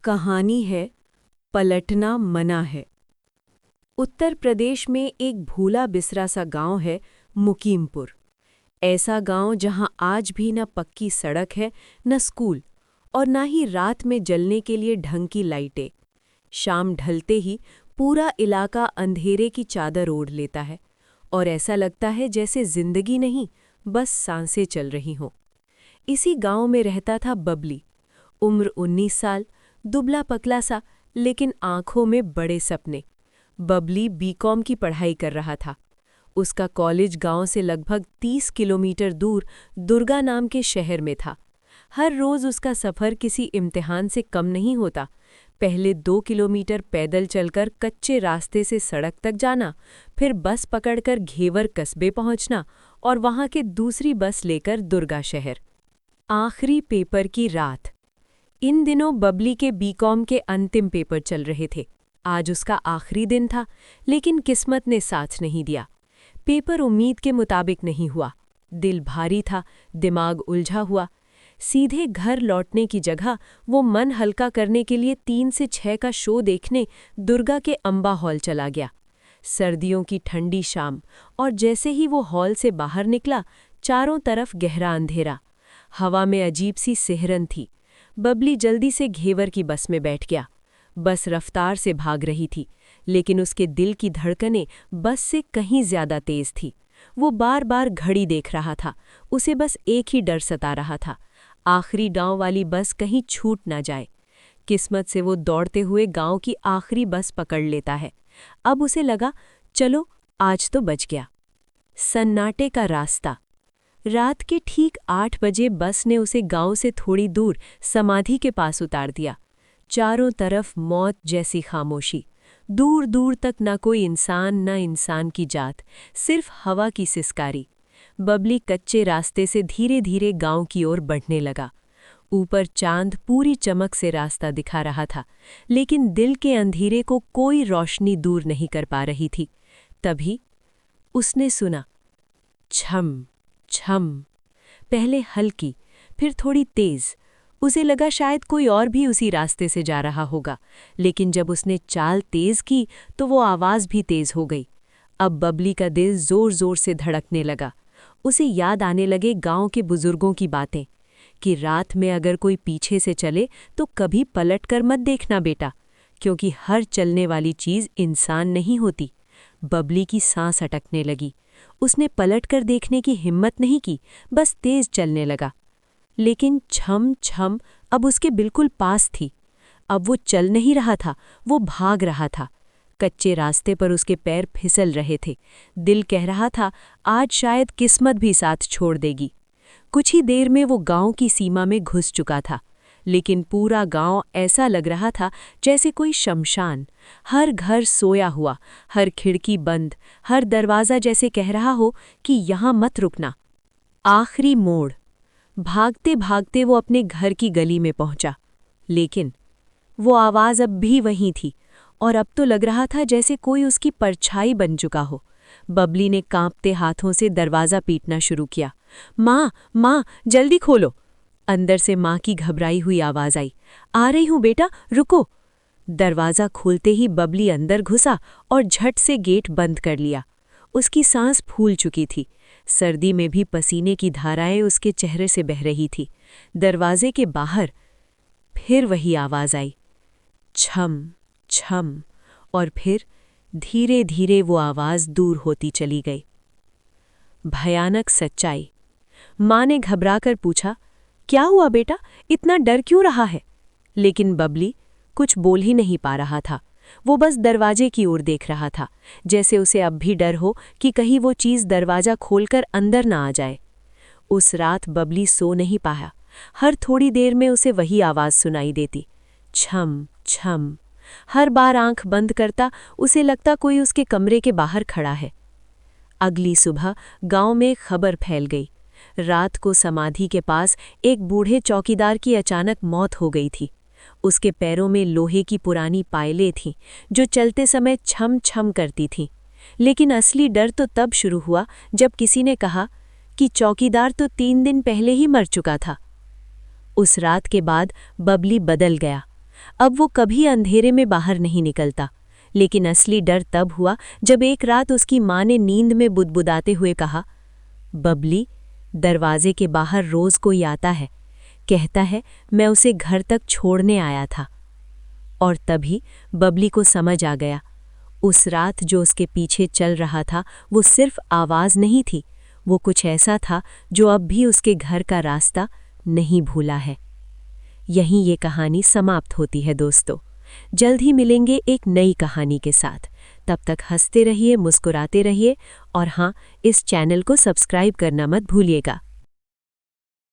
कहानी है पलटना मना है। उत्तर प्रदेश में एक भूला बिसरा सा गांव है मुकीमपुर। ऐसा गांव जहां आज भी न पक्की सड़क है, न स्कूल, और न ही रात में जलने के लिए ढंग की लाइटें। शाम ढलते ही पूरा इलाका अंधेरे की चादर ओढ़ लेता है और ऐसा लगता है जैसे जिंदगी नहीं, बस सांसें चल रही हों। इसी गांव में रहता था बबली। उम्र 19 साल, दुबला पतला सा, लेकिन आंखों में बड़े सपने। बबली बीकॉम की पढ़ाई कर रहा था। उसका कॉलेज गांव से लगभग 30 किलोमीटर दूर दुर्गा नाम के शहर में था। हर रोज उसका सफ़र किसी इम्तिहान से कम नहीं होता। पहले 2 किलोमीटर पैदल चलकर कच्चे रास्ते से सड़क तक जाना, फिर बस पकड़कर घेवर कस्बे पहुंचना और वहां के दूसरी बस लेकर दुर्गा शहर। आखिरी पेपर की रात। इन दिनों बबली के बीकॉम के अंतिम पेपर चल रहे थे। आज उसका आखिरी दिन था, लेकिन किस्मत ने साथ नहीं दिया। पेपर उम्मीद के मुताबिक नहीं हुआ। दिल भारी था, दिमाग उलझा हुआ। सीधे घर लौटने की जगह वो मन हल्का करने के लिए 3 से 6 का शो देखने दुर्गा के अंबा हॉल चला गया। सर्दियों की ठंडी शाम, और जैसे ही वो हॉल से बाहर निकला, चारों तरफ गहरा अंधेरा। हवा में अजीब सी सिहरन थी। बबली जल्दी से घेवर की बस में बैठ गया। बस रफ्तार से भाग रही थी, लेकिन उसके दिल की धड़कनें बस से कहीं ज्यादा तेज थी। वो बार बार घड़ी देख रहा था। उसे बस एक ही डर सता रहा था, आखिरी गांव वाली बस कहीं छूट ना जाए। किस्मत से वो दौड़ते हुए गांव की आखिरी बस पकड़ लेता है। अब उसे लगा, चलो आज तो बच गया। सन्नाटे का रास्ता। रात के ठीक 8 बजे बस ने उसे गांव से थोड़ी दूर समाधि के पास उतार दिया। चारों तरफ मौत जैसी खामोशी। दूर दूर तक न कोई इंसान, न इंसान की जात, सिर्फ हवा की सिसकारी। बबली कच्चे रास्ते से धीरे धीरे गांव की ओर बढ़ने लगा। ऊपर चांद पूरी चमक से रास्ता दिखा रहा था, लेकिन दिल के अंधेरे को कोई रोशनी दूर नहीं कर पा रही थी। तभी उसने सुना, छम छम। पहले हल्की, फिर थोड़ी तेज। उसे लगा शायद कोई और भी उसी रास्ते से जा रहा होगा, लेकिन जब उसने चाल तेज की तो वो आवाज़ भी तेज हो गई। अब बबली का दिल जोर जोर से धड़कने लगा। उसे याद आने लगे गांव के बुजुर्गों की बातें, कि रात में अगर कोई पीछे से चले तो कभी पलट कर मत देखना बेटा, क्योंकि हर चलने वाली चीज़ इंसान नहीं होती। बबली की सांस अटकने लगी। उसने पलट कर देखने की हिम्मत नहीं की, बस तेज चलने लगा। लेकिन छम छम अब उसके बिल्कुल पास थी। अब वो चल नहीं रहा था, वो भाग रहा था। कच्चे रास्ते पर उसके पैर फिसल रहे थे। दिल कह रहा था, आज शायद किस्मत भी साथ छोड़ देगी। कुछ ही देर में वो गांव की सीमा में घुस चुका था, लेकिन पूरा गांव ऐसा लग रहा था जैसे कोई शमशान। हर घर सोया हुआ, हर खिड़की बंद, हर दरवाज़ा जैसे कह रहा हो कि यहाँ मत रुकना। आखिरी मोड़। भागते भागते वो अपने घर की गली में पहुंचा, लेकिन वो आवाज़ अब भी वहीं थी, और अब तो लग रहा था जैसे कोई उसकी परछाई बन चुका हो। बबली ने कांपते हाथों से दरवाज़ा पीटना शुरू किया। माँ, माँ, जल्दी खोलो। अंदर से माँ की घबराई हुई आवाज़ आई, आ रही हूँ बेटा, रुको। दरवाज़ा खोलते ही बबली अंदर घुसा और झट से गेट बंद कर लिया। उसकी सांस फूल चुकी थी। सर्दी में भी पसीने की धाराएं उसके चेहरे से बह रही थी। दरवाजे के बाहर फिर वही आवाज़ आई, छम छम, और फिर धीरे धीरे वो आवाज़ दूर होती चली गई। भयानक सच्चाई। माँ ने घबराकर पूछा, क्या हुआ बेटा, इतना डर क्यों रहा है? लेकिन बबली कुछ बोल ही नहीं पा रहा था। वो बस दरवाजे की ओर देख रहा था, जैसे उसे अब भी डर हो कि कहीं वो चीज़ दरवाज़ा खोलकर अंदर ना आ जाए। उस रात बबली सो नहीं पाया। हर थोड़ी देर में उसे वही आवाज़ सुनाई देती, छम छम। हर बार आंख बंद करता उसे लगता कोई उसके कमरे के बाहर खड़ा है। अगली सुबह गांव में खबर फैल गई। रात को समाधि के पास एक बूढ़े चौकीदार की अचानक मौत हो गई थी। उसके पैरों में लोहे की पुरानी पायलें थीं, जो चलते समय छम छम करती थीं। लेकिन असली डर तो तब शुरू हुआ जब किसी ने कहा कि चौकीदार तो 3 दिन पहले ही मर चुका था। उस रात के बाद बबली बदल गया। अब वो कभी अंधेरे में बाहर नहीं निकलता। लेकिन असली डर तब हुआ जब एक रात उसकी माँ ने नींद में बुदबुदाते हुए कहा, बबली, दरवाजे के बाहर रोज कोई आता है, कहता है मैं उसे घर तक छोड़ने आया था। और तभी बबली को समझ आ गया, उस रात जो उसके पीछे चल रहा था वो सिर्फ आवाज़ नहीं थी, वो कुछ ऐसा था जो अब भी उसके घर का रास्ता नहीं भूला है। यहीं ये कहानी समाप्त होती है दोस्तों। जल्द ही मिलेंगे एक नई कहानी के साथ। तब तक हंसते रहिए, मुस्कुराते रहिए और हाँ, इस चैनल को सब्सक्राइब करना मत भूलिएगा।